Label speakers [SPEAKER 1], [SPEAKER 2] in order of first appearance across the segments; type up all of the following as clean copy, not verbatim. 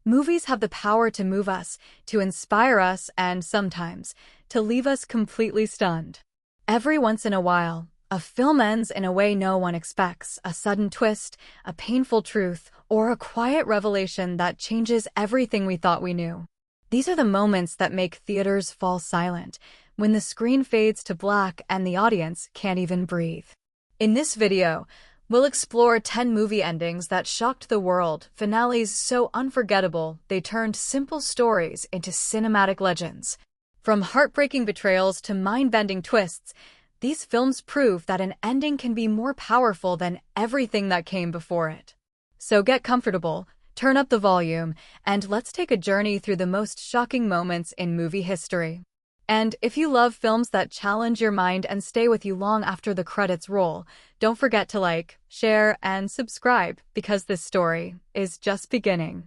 [SPEAKER 1] Movies have the power to move us, to inspire us, and sometimes, to leave us completely stunned. Every once in a while, a film ends in a way no one expects, a sudden twist, a painful truth, or a quiet revelation that changes everything we thought we knew. These are the moments that make theaters fall silent, when the screen fades to black and the audience can't even breathe. In this video, we'll explore 10 movie endings that shocked the world, finales so unforgettable they turned simple stories into cinematic legends. From heartbreaking betrayals to mind-bending twists, these films prove that an ending can be more powerful than everything that came before it. So get comfortable, turn up the volume, and let's take a journey through the most shocking moments in movie history. And if you love films that challenge your mind and stay with you long after the credits roll, don't forget to like, share, and subscribe, because this story is just beginning.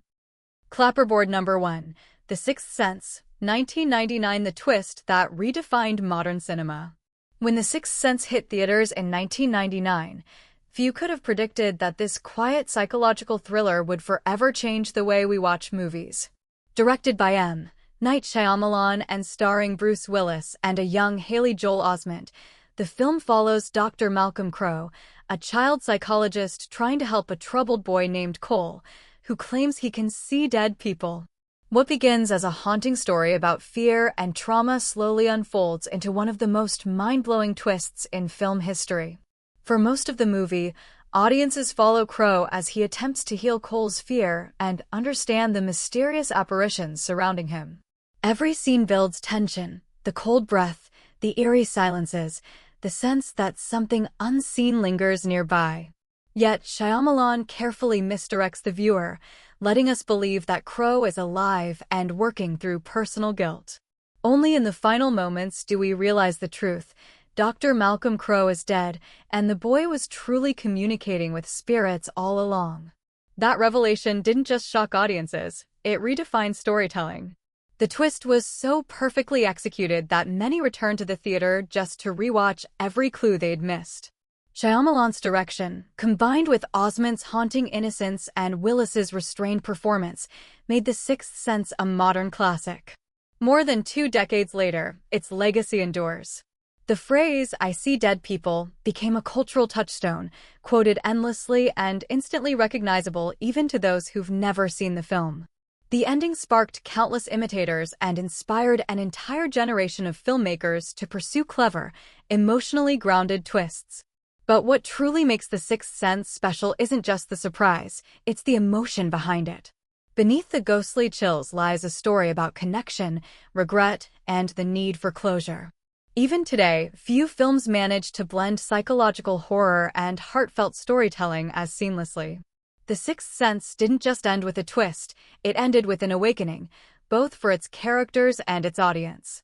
[SPEAKER 1] Clapperboard number 1, The Sixth Sense, 1999, the twist that redefined modern cinema. When The Sixth Sense hit theaters in 1999, few could have predicted that this quiet psychological thriller would forever change the way we watch movies. Directed by M. Night Shyamalan and starring Bruce Willis and a young Haley Joel Osment, the film follows Dr. Malcolm Crowe, a child psychologist trying to help a troubled boy named Cole, who claims he can see dead people. What begins as a haunting story about fear and trauma slowly unfolds into one of the most mind-blowing twists in film history. For most of the movie, audiences follow Crowe as he attempts to heal Cole's fear and understand the mysterious apparitions surrounding him. Every scene builds tension, the cold breath, the eerie silences, the sense that something unseen lingers nearby. Yet Shyamalan carefully misdirects the viewer, letting us believe that Crowe is alive and working through personal guilt. Only in the final moments do we realize the truth. Dr. Malcolm Crowe is dead, and the boy was truly communicating with spirits all along. That revelation didn't just shock audiences, it redefined storytelling. The twist was so perfectly executed that many returned to the theater just to rewatch every clue they'd missed. Shyamalan's direction, combined with Osment's haunting innocence and Willis's restrained performance, made The Sixth Sense a modern classic. More than 2 decades later, its legacy endures. The phrase, "I see dead people," became a cultural touchstone, quoted endlessly and instantly recognizable even to those who've never seen the film. The ending sparked countless imitators and inspired an entire generation of filmmakers to pursue clever, emotionally grounded twists. But what truly makes The Sixth Sense special isn't just the surprise, it's the emotion behind it. Beneath the ghostly chills lies a story about connection, regret, and the need for closure. Even today, few films manage to blend psychological horror and heartfelt storytelling as seamlessly. The Sixth Sense didn't just end with a twist, it ended with an awakening, both for its characters and its audience.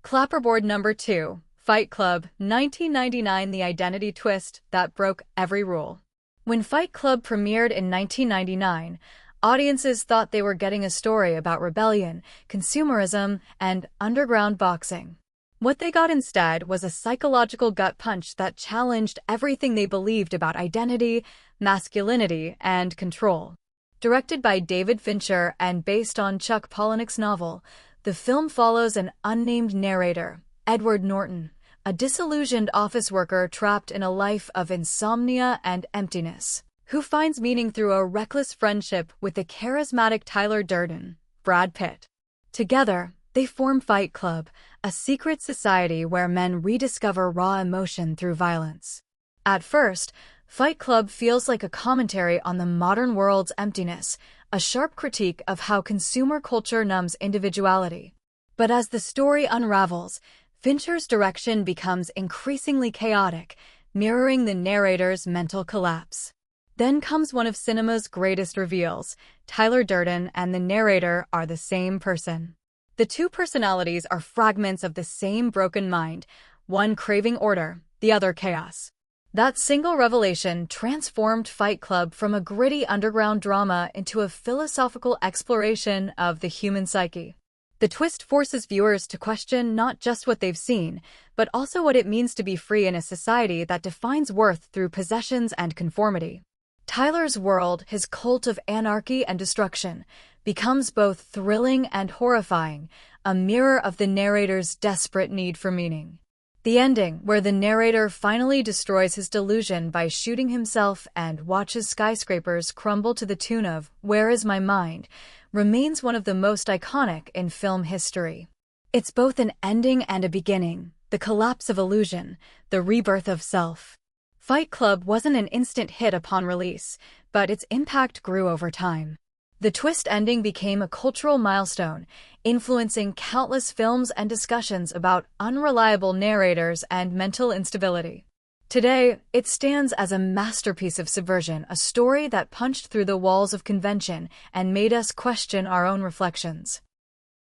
[SPEAKER 1] Clapperboard number 2, Fight Club, 1999, the identity twist that broke every rule. When Fight Club premiered in 1999, audiences thought they were getting a story about rebellion, consumerism, and underground boxing. What they got instead was a psychological gut punch that challenged everything they believed about identity, masculinity, and control. Directed by David Fincher and based on Chuck Palahniuk's novel, the film follows an unnamed narrator, Edward Norton, a disillusioned office worker trapped in a life of insomnia and emptiness, who finds meaning through a reckless friendship with the charismatic Tyler Durden, Brad Pitt. Together, they form Fight Club, a secret society where men rediscover raw emotion through violence. At first, Fight Club feels like a commentary on the modern world's emptiness, a sharp critique of how consumer culture numbs individuality. But as the story unravels, Fincher's direction becomes increasingly chaotic, mirroring the narrator's mental collapse. Then comes one of cinema's greatest reveals: Tyler Durden and the narrator are the same person. The two personalities are fragments of the same broken mind, one craving order, the other chaos. That single revelation transformed Fight Club from a gritty underground drama into a philosophical exploration of the human psyche. The twist forces viewers to question not just what they've seen, but also what it means to be free in a society that defines worth through possessions and conformity. Tyler's world, his cult of anarchy and destruction, becomes both thrilling and horrifying, a mirror of the narrator's desperate need for meaning. The ending, where the narrator finally destroys his delusion by shooting himself and watches skyscrapers crumble to the tune of "Where is my mind?", remains one of the most iconic in film history. It's both an ending and a beginning, the collapse of illusion, the rebirth of self. Fight Club wasn't an instant hit upon release, but its impact grew over time. The twist ending became a cultural milestone, influencing countless films and discussions about unreliable narrators and mental instability. Today, it stands as a masterpiece of subversion, a story that punched through the walls of convention and made us question our own reflections.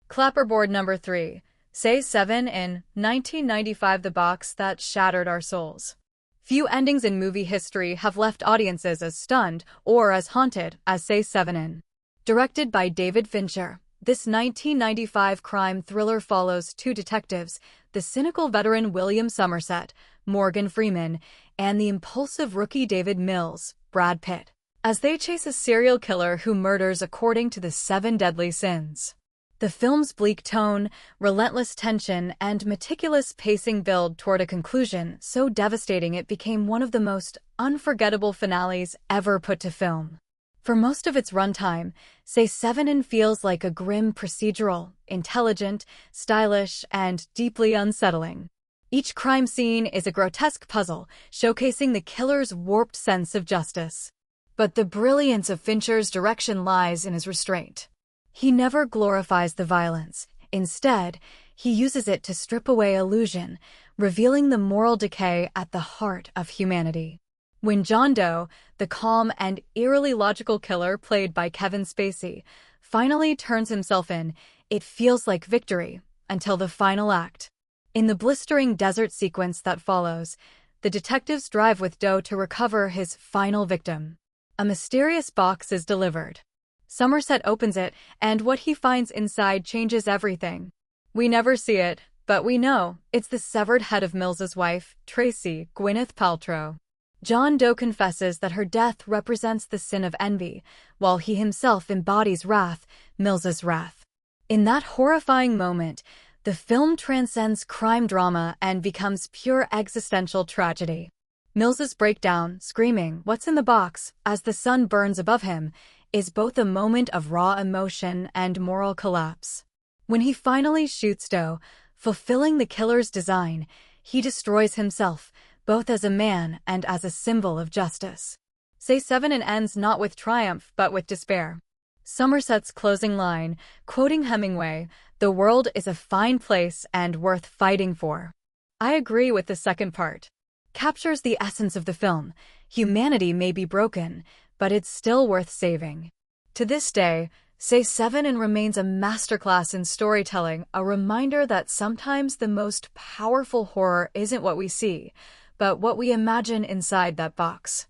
[SPEAKER 1] Clapperboard number 3. Say 7 in 1995, the box that shattered our souls. Few endings in movie history have left audiences as stunned or as haunted as Say 7 in. Directed by David Fincher, this 1995 crime thriller follows two detectives, the cynical veteran William Somerset, Morgan Freeman, and the impulsive rookie David Mills, Brad Pitt, as they chase a serial killer who murders according to the 7 deadly sins. The film's bleak tone, relentless tension, and meticulous pacing build toward a conclusion so devastating it became one of the most unforgettable finales ever put to film. For most of its runtime, Say 7 in feels like a grim procedural, intelligent, stylish, and deeply unsettling. Each crime scene is a grotesque puzzle, showcasing the killer's warped sense of justice. But the brilliance of Fincher's direction lies in his restraint. He never glorifies the violence. Instead, he uses it to strip away illusion, revealing the moral decay at the heart of humanity. When John Doe, the calm and eerily logical killer played by Kevin Spacey, finally turns himself in, it feels like victory, until the final act. In the blistering desert sequence that follows, the detectives drive with Doe to recover his final victim. A mysterious box is delivered. Somerset opens it, and what he finds inside changes everything. We never see it, but we know it's the severed head of Mills's wife, Tracy, Gwyneth Paltrow. John Doe confesses that her death represents the sin of envy, while he himself embodies wrath, Mills's wrath. In that horrifying moment, the film transcends crime drama and becomes pure existential tragedy. Mills's breakdown, screaming, "What's in the box?" as the sun burns above him, is both a moment of raw emotion and moral collapse. When he finally shoots Doe, fulfilling the killer's design, he destroys himself, both as a man and as a symbol of justice. Say 7 in ends not with triumph but with despair. Somerset's closing line, quoting Hemingway, "The world is a fine place and worth fighting for." I agree with the second part. Captures the essence of the film. Humanity may be broken, but it's still worth saving. To this day, Say 7 in remains a masterclass in storytelling, a reminder that sometimes the most powerful horror isn't what we see, but what we imagine inside that box.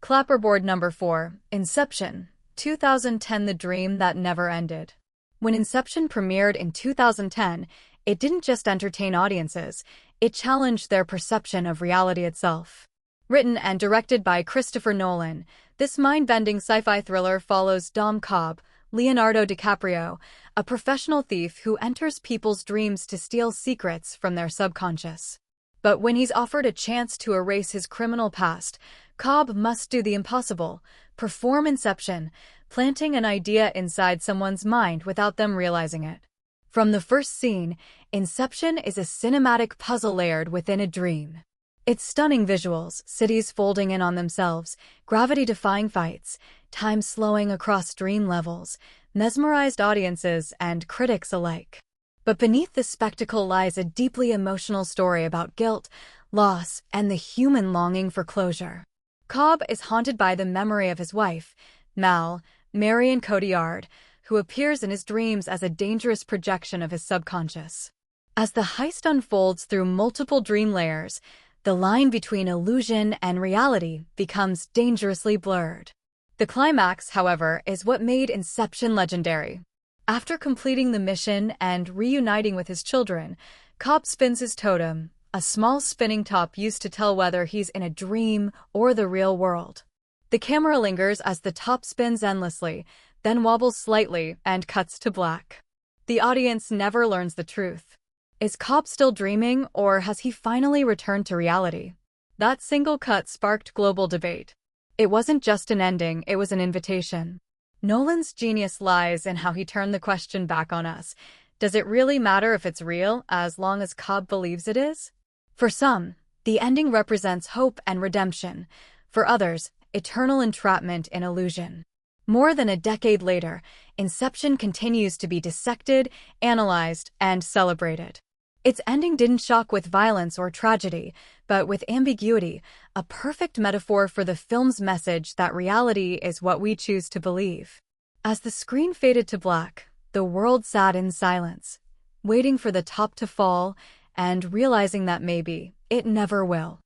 [SPEAKER 1] Clapperboard number 4. Inception, 2010, the dream that never ended. When Inception premiered in 2010, it didn't just entertain audiences, it challenged their perception of reality itself. Written and directed by Christopher Nolan, this mind-bending sci-fi thriller follows Dom Cobb, Leonardo DiCaprio, a professional thief who enters people's dreams to steal secrets from their subconscious. But when he's offered a chance to erase his criminal past, Cobb must do the impossible, perform Inception, planting an idea inside someone's mind without them realizing it. From the first scene, Inception is a cinematic puzzle layered within a dream. Its stunning visuals, cities folding in on themselves, gravity-defying fights, time slowing across dream levels, mesmerized audiences and critics alike. But beneath the spectacle lies a deeply emotional story about guilt, loss, and the human longing for closure. Cobb is haunted by the memory of his wife, Marion Cotillard, who appears in his dreams as a dangerous projection of his subconscious. As the heist unfolds through multiple dream layers, the line between illusion and reality becomes dangerously blurred. The climax, however, is what made Inception legendary. After completing the mission and reuniting with his children, Cobb spins his totem, a small spinning top used to tell whether he's in a dream or the real world. The camera lingers as the top spins endlessly, then wobbles slightly and cuts to black. The audience never learns the truth. Is Cobb still dreaming, or has he finally returned to reality? That single cut sparked global debate. It wasn't just an ending, it was an invitation. Nolan's genius lies in how he turned the question back on us. Does it really matter if it's real, as long as Cobb believes it is? For some, the ending represents hope and redemption. For others, eternal entrapment in illusion. More than a decade later, Inception continues to be dissected, analyzed, and celebrated. Its ending didn't shock with violence or tragedy, but with ambiguity, a perfect metaphor for the film's message that reality is what we choose to believe. As the screen faded to black, the world sat in silence, waiting for the top to fall and realizing that maybe it never will.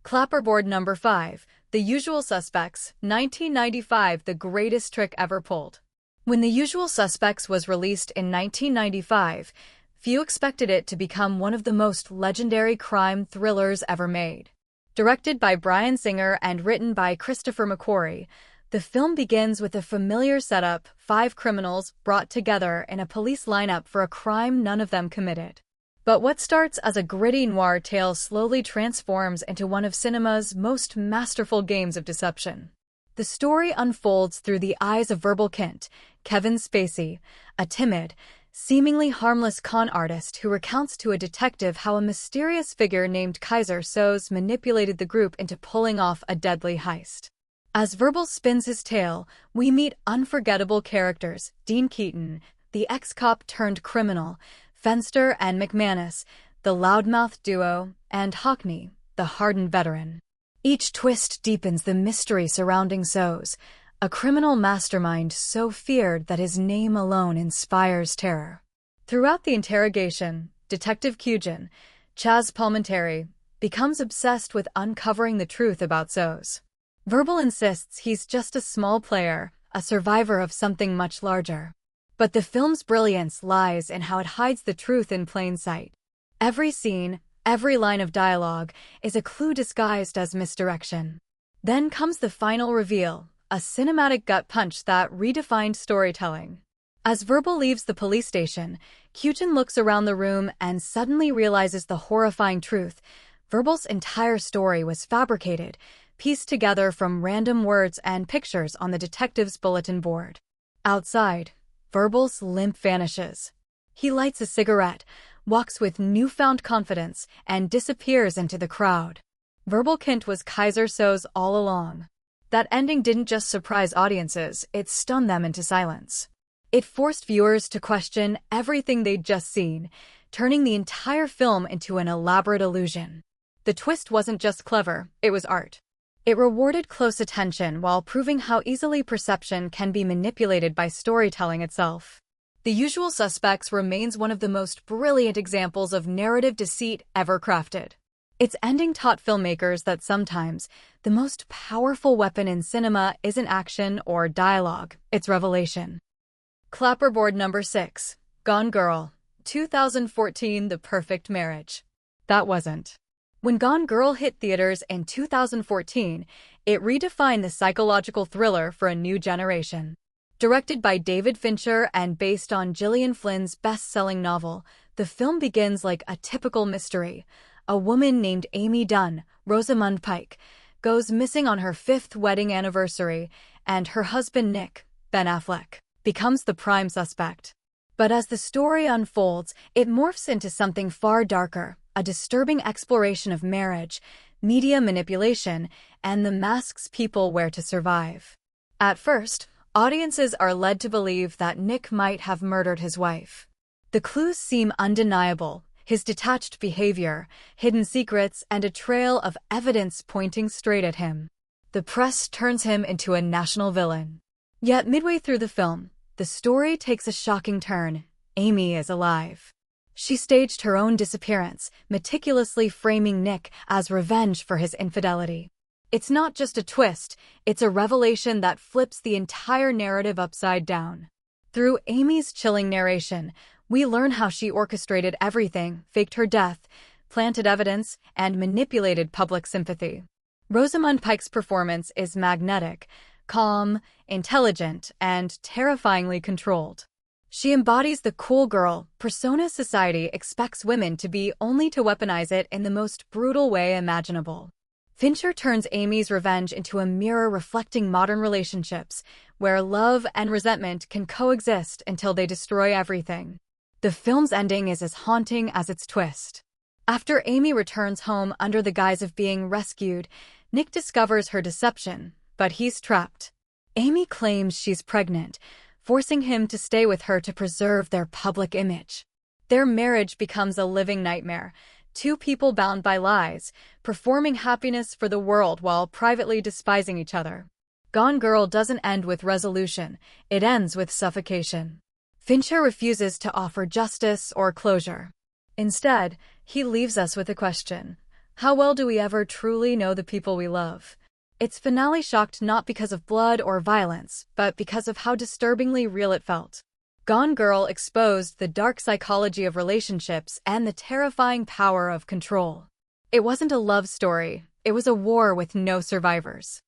[SPEAKER 1] Clapperboard number 5, The Usual Suspects, 1995, the greatest trick ever pulled. When The Usual Suspects was released in 1995, few expected it to become one of the most legendary crime thrillers ever made. Directed by Bryan Singer and written by Christopher McQuarrie, the film begins with a familiar setup: 5 criminals brought together in a police lineup for a crime none of them committed. But what starts as a gritty noir tale slowly transforms into one of cinema's most masterful games of deception. The story unfolds through the eyes of Verbal Kint, Kevin Spacey, a timid, seemingly harmless con artist who recounts to a detective how a mysterious figure named Kaiser Soze manipulated the group into pulling off a deadly heist. As Verbal spins his tale, we meet unforgettable characters: Dean Keaton, the ex-cop turned criminal, Fenster and McManus, the loudmouth duo, and Hockney, the hardened veteran. Each twist deepens the mystery surrounding Soze, a criminal mastermind so feared that his name alone inspires terror. Throughout the interrogation, Detective Cugin, Chaz Palminteri, becomes obsessed with uncovering the truth about Soze. Verbal insists he's just a small player, a survivor of something much larger. But the film's brilliance lies in how it hides the truth in plain sight. Every scene, every line of dialogue, is a clue disguised as misdirection. Then comes the final reveal, a cinematic gut punch that redefined storytelling. As Verbal leaves the police station, Cugin looks around the room and suddenly realizes the horrifying truth. Verbal's entire story was fabricated, pieced together from random words and pictures on the detective's bulletin board. Outside, Verbal's limp vanishes. He lights a cigarette, walks with newfound confidence, and disappears into the crowd. Verbal Kint was Kaiser Soze all along. That ending didn't just surprise audiences, it stunned them into silence. It forced viewers to question everything they'd just seen, turning the entire film into an elaborate illusion. The twist wasn't just clever, it was art. It rewarded close attention while proving how easily perception can be manipulated by storytelling itself. The Usual Suspects remains one of the most brilliant examples of narrative deceit ever crafted. Its ending taught filmmakers that sometimes the most powerful weapon in cinema isn't action or dialogue, it's revelation. Clapperboard number 6, Gone Girl, 2014, The Perfect Marriage. That wasn't. When Gone Girl hit theaters in 2014, it redefined the psychological thriller for a new generation. Directed by David Fincher and based on Gillian Flynn's best-selling novel, the film begins like a typical mystery. A woman named Amy Dunn, Rosamund Pike, goes missing on her 5th wedding anniversary, and her husband Nick, Ben Affleck, becomes the prime suspect. But as the story unfolds, it morphs into something far darker, a disturbing exploration of marriage, media manipulation, and the masks people wear to survive. At first, audiences are led to believe that Nick might have murdered his wife. The clues seem undeniable: his detached behavior, hidden secrets, and a trail of evidence pointing straight at him. The press turns him into a national villain. Yet midway through the film, the story takes a shocking turn. Amy is alive. She staged her own disappearance, meticulously framing Nick as revenge for his infidelity. It's not just a twist, it's a revelation that flips the entire narrative upside down. Through Amy's chilling narration, we learn how she orchestrated everything, faked her death, planted evidence, and manipulated public sympathy. Rosamund Pike's performance is magnetic, calm, intelligent, and terrifyingly controlled. She embodies the cool girl persona society expects women to be, only to weaponize it in the most brutal way imaginable. Fincher turns Amy's revenge into a mirror reflecting modern relationships, where love and resentment can coexist until they destroy everything. The film's ending is as haunting as its twist. After Amy returns home under the guise of being rescued, Nick discovers her deception, but he's trapped. Amy claims she's pregnant, forcing him to stay with her to preserve their public image. Their marriage becomes a living nightmare, two people bound by lies, performing happiness for the world while privately despising each other. Gone Girl doesn't end with resolution, it ends with suffocation. Fincher refuses to offer justice or closure. Instead, he leaves us with a question: how well do we ever truly know the people we love? Its finale shocked not because of blood or violence, but because of how disturbingly real it felt. Gone Girl exposed the dark psychology of relationships and the terrifying power of control. It wasn't a love story, it was a war with no survivors.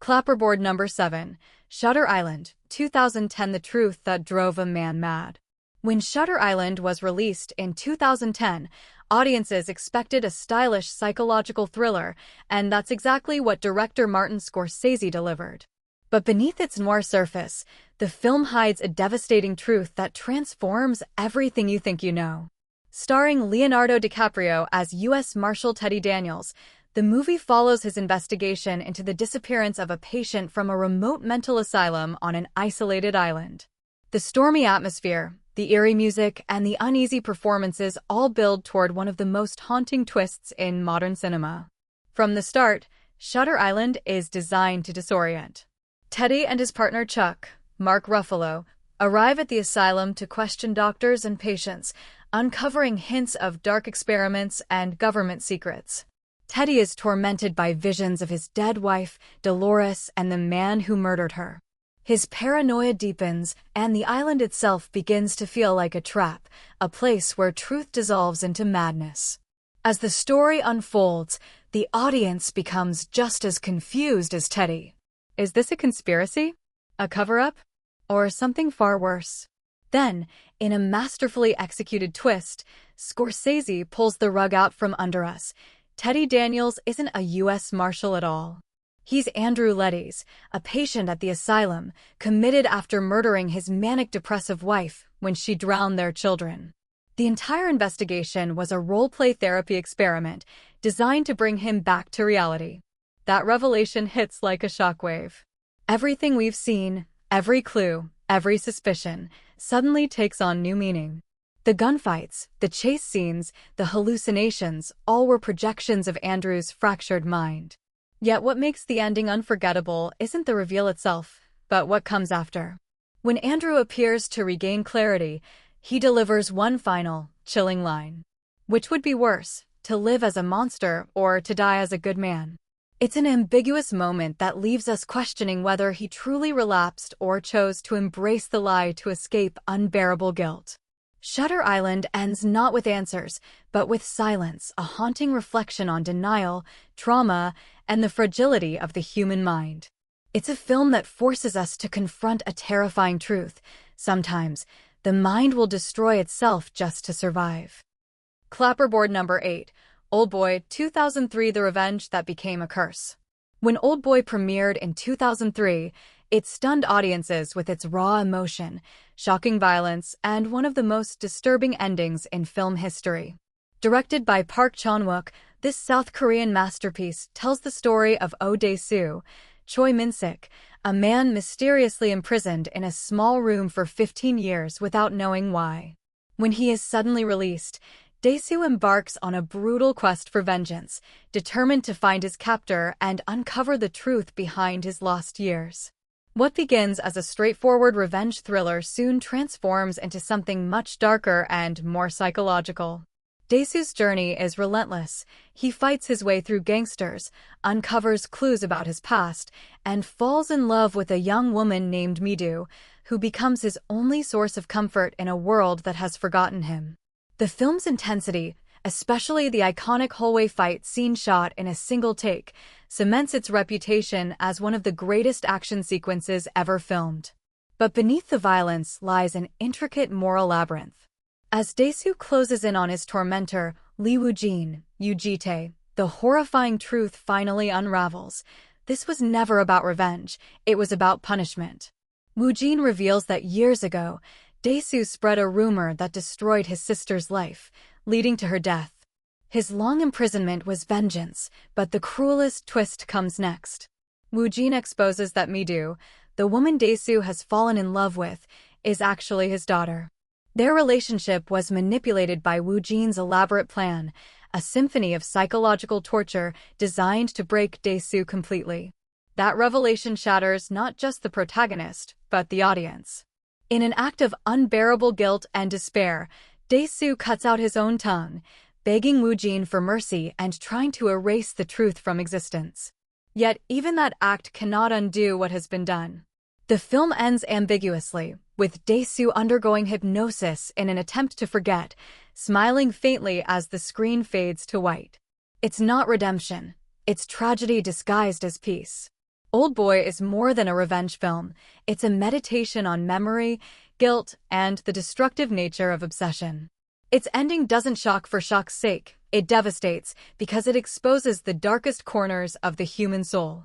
[SPEAKER 1] Clapperboard number 7, Shutter Island, 2010. The truth that drove a man mad. When Shutter Island was released in 2010, audiences expected a stylish psychological thriller, and that's exactly what director Martin Scorsese delivered. But beneath its noir surface, the film hides a devastating truth that transforms everything you think you know. Starring Leonardo DiCaprio as U.S. Marshal Teddy Daniels, the movie follows his investigation into the disappearance of a patient from a remote mental asylum on an isolated island. The stormy atmosphere, the eerie music, and the uneasy performances all build toward one of the most haunting twists in modern cinema. From the start, Shutter Island is designed to disorient. Teddy and his partner Chuck, Mark Ruffalo, arrive at the asylum to question doctors and patients, uncovering hints of dark experiments and government secrets. Teddy is tormented by visions of his dead wife, Dolores, and the man who murdered her. His paranoia deepens, and the island itself begins to feel like a trap, a place where truth dissolves into madness. As the story unfolds, the audience becomes just as confused as Teddy. Is this a conspiracy? A cover-up? Or something far worse? Then, in a masterfully executed twist, Scorsese pulls the rug out from under us. Teddy Daniels isn't a U.S. Marshal at all. He's Andrew Leddy's, a patient at the asylum, committed after murdering his manic-depressive wife when she drowned their children. The entire investigation was a role-play therapy experiment designed to bring him back to reality. That revelation hits like a shockwave. Everything we've seen, every clue, every suspicion, suddenly takes on new meaning. The gunfights, the chase scenes, the hallucinations, all were projections of Andrew's fractured mind. Yet what makes the ending unforgettable isn't the reveal itself, but what comes after. When Andrew appears to regain clarity, he delivers one final, chilling line. Which would be worse, to live as a monster or to die as a good man? It's an ambiguous moment that leaves us questioning whether he truly relapsed or chose to embrace the lie to escape unbearable guilt. Shutter Island ends not with answers, but with silence, a haunting reflection on denial, trauma, and the fragility of the human mind. It's a film that forces us to confront a terrifying truth. Sometimes, the mind will destroy itself just to survive. Clapperboard number 8, Oldboy, 2003. The Revenge That Became a Curse. When Oldboy premiered in 2003, it stunned audiences with its raw emotion, shocking violence, and one of the most disturbing endings in film history. Directed by Park Chan-wook, this South Korean masterpiece tells the story of Oh Dae-soo, Choi Min-sik, a man mysteriously imprisoned in a small room for 15 years without knowing why. When he is suddenly released, Dae-soo embarks on a brutal quest for vengeance, determined to find his captor and uncover the truth behind his lost years. What begins as a straightforward revenge thriller soon transforms into something much darker and more psychological. Dae-soo's journey is relentless. He fights his way through gangsters, uncovers clues about his past, and falls in love with a young woman named Mi-do, who becomes his only source of comfort in a world that has forgotten him. The film's intensity, especially the iconic hallway fight scene shot in a single take, cements its reputation as one of the greatest action sequences ever filmed. But beneath the violence lies an intricate moral labyrinth. As Dae-soo closes in on his tormentor, Lee Woo-jin, Yoo-ji-tae, the horrifying truth finally unravels. This was never about revenge, it was about punishment. Woo-jin reveals that years ago, Dae-soo spread a rumor that destroyed his sister's life, leading to her death. His long imprisonment was vengeance, but the cruelest twist comes next. Woo-jin exposes that Mi-do, the woman Dae-soo has fallen in love with, is actually his daughter. Their relationship was manipulated by Woo-jin's elaborate plan, a symphony of psychological torture designed to break Dae-soo completely. That revelation shatters not just the protagonist, but the audience. In an act of unbearable guilt and despair, Dae-soo cuts out his own tongue, begging Woo-jin for mercy and trying to erase the truth from existence. Yet even that act cannot undo what has been done. The film ends ambiguously, with Dae-soo undergoing hypnosis in an attempt to forget, smiling faintly as the screen fades to white. It's not redemption. It's tragedy disguised as peace. Old Boy is more than a revenge film. It's a meditation on memory, guilt, and the destructive nature of obsession. Its ending doesn't shock for shock's sake. It devastates because it exposes the darkest corners of the human soul.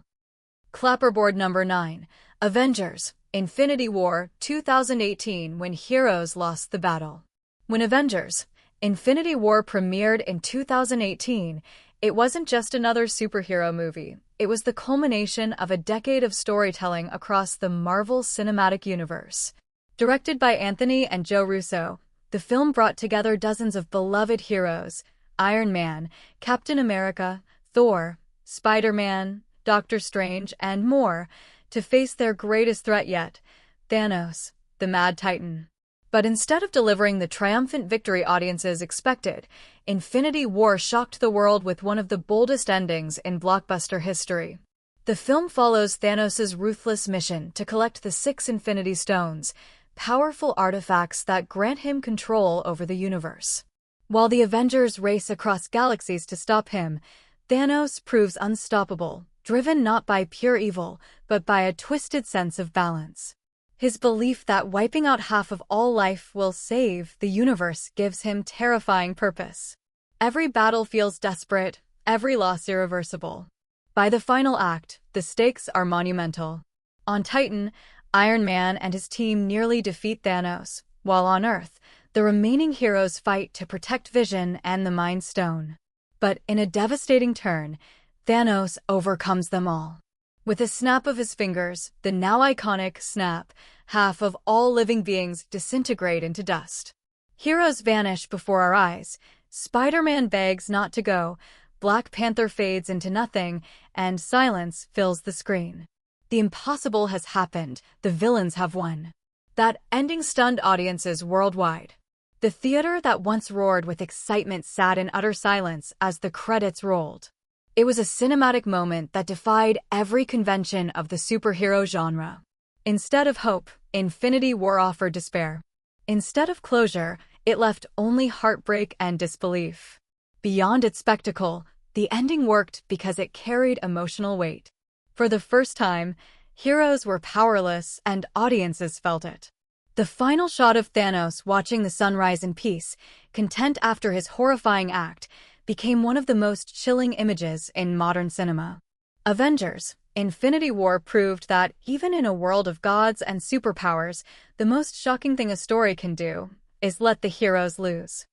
[SPEAKER 1] Clapperboard number 9. Avengers: Infinity War 2018, when heroes lost the battle. When Avengers: Infinity War premiered in 2018, it wasn't just another superhero movie. It was the culmination of a decade of storytelling across the Marvel Cinematic Universe. Directed by Anthony and Joe Russo, the film brought together dozens of beloved heroes: Iron Man, Captain America, Thor, Spider-Man, Doctor Strange, and more, to face their greatest threat yet, Thanos, the Mad Titan. But instead of delivering the triumphant victory audiences expected, Infinity War shocked the world with one of the boldest endings in blockbuster history. The film follows Thanos' ruthless mission to collect the 6 Infinity Stones, powerful artifacts that grant him control over the universe. While the Avengers race across galaxies to stop him, Thanos proves unstoppable, driven not by pure evil, but by a twisted sense of balance. His belief that wiping out half of all life will save the universe gives him terrifying purpose. Every battle feels desperate, every loss irreversible. By the final act, the stakes are monumental. On Titan, Iron Man and his team nearly defeat Thanos, while on Earth, the remaining heroes fight to protect Vision and the Mind Stone. But in a devastating turn, Thanos overcomes them all. With a snap of his fingers, the now iconic snap, half of all living beings disintegrate into dust. Heroes vanish before our eyes. Spider-Man begs not to go, Black Panther fades into nothing, and silence fills the screen. The impossible has happened, the villains have won. That ending stunned audiences worldwide. The theater that once roared with excitement sat in utter silence as the credits rolled. It was a cinematic moment that defied every convention of the superhero genre. Instead of hope, Infinity War offered despair. Instead of closure, it left only heartbreak and disbelief. Beyond its spectacle, the ending worked because it carried emotional weight. For the first time, heroes were powerless and audiences felt it. The final shot of Thanos watching the sun rise in peace, content after his horrifying act, became one of the most chilling images in modern cinema. Avengers: Infinity War proved that, even in a world of gods and superpowers, the most shocking thing a story can do is let the heroes lose.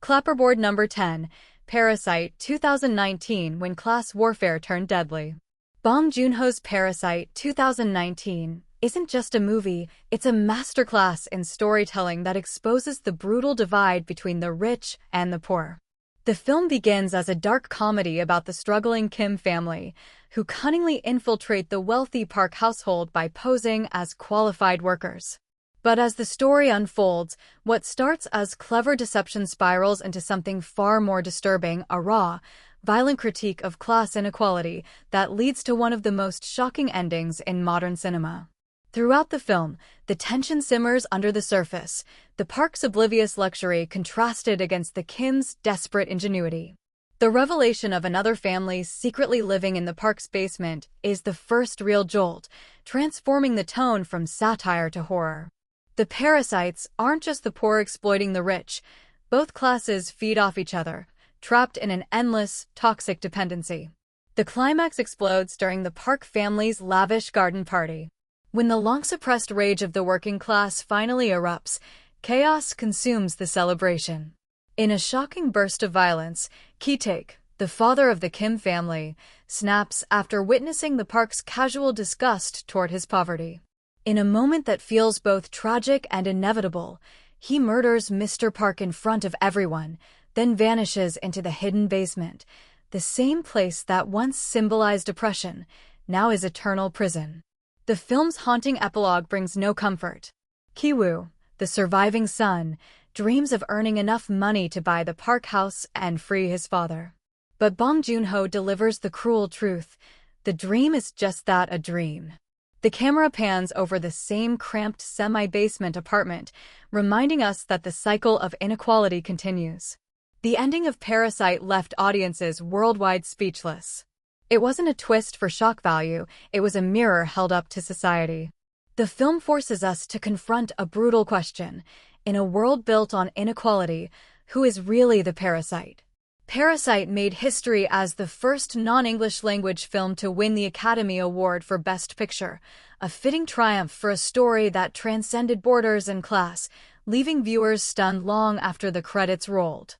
[SPEAKER 1] Clapperboard number 10. Parasite 2019, when class warfare turned deadly. Bong Joon-ho's Parasite 2019 isn't just a movie, it's a masterclass in storytelling that exposes the brutal divide between the rich and the poor. The film begins as a dark comedy about the struggling Kim family, who cunningly infiltrate the wealthy Park household by posing as qualified workers. But as the story unfolds, what starts as clever deception spirals into something far more disturbing: a raw, violent critique of class inequality that leads to one of the most shocking endings in modern cinema. Throughout the film, the tension simmers under the surface, the Park's oblivious luxury contrasted against the Kim's desperate ingenuity. The revelation of another family secretly living in the park's basement is the first real jolt, transforming the tone from satire to horror. The parasites aren't just the poor exploiting the rich. Both classes feed off each other, trapped in an endless, toxic dependency. The climax explodes during the Park family's lavish garden party. When the long-suppressed rage of the working class finally erupts, chaos consumes the celebration. In a shocking burst of violence, Ki-taek, the father of the Kim family, snaps after witnessing the Park's casual disgust toward his poverty. In a moment that feels both tragic and inevitable, he murders Mr. Park in front of everyone, then vanishes into the hidden basement. The same place that once symbolized oppression now is eternal prison. The film's haunting epilogue brings no comfort. Ki-woo, the surviving son, dreams of earning enough money to buy the Park house and free his father. But Bong Joon-ho delivers the cruel truth. The dream is just that, a dream. The camera pans over the same cramped semi-basement apartment, reminding us that the cycle of inequality continues. The ending of Parasite left audiences worldwide speechless. It wasn't a twist for shock value, it was a mirror held up to society. The film forces us to confront a brutal question. In a world built on inequality, who is really the parasite? Parasite made history as the first non-English language film to win the Academy Award for Best Picture, a fitting triumph for a story that transcended borders and class, leaving viewers stunned long after the credits rolled.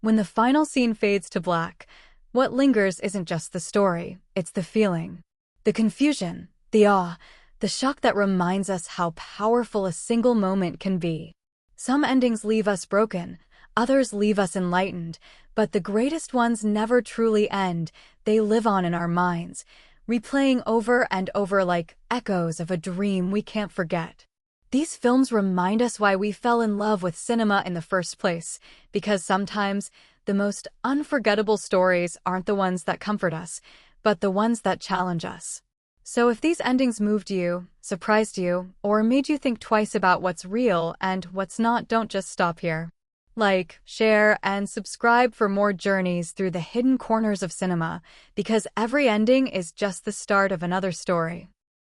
[SPEAKER 1] When the final scene fades to black, what lingers isn't just the story, it's the feeling. The confusion, the awe, the shock that reminds us how powerful a single moment can be. Some endings leave us broken, others leave us enlightened, but the greatest ones never truly end. They live on in our minds, replaying over and over like echoes of a dream we can't forget. These films remind us why we fell in love with cinema in the first place, because sometimes the most unforgettable stories aren't the ones that comfort us, but the ones that challenge us. So if these endings moved you, surprised you, or made you think twice about what's real and what's not, don't just stop here. Like, share, and subscribe for more journeys through the hidden corners of cinema, because every ending is just the start of another story.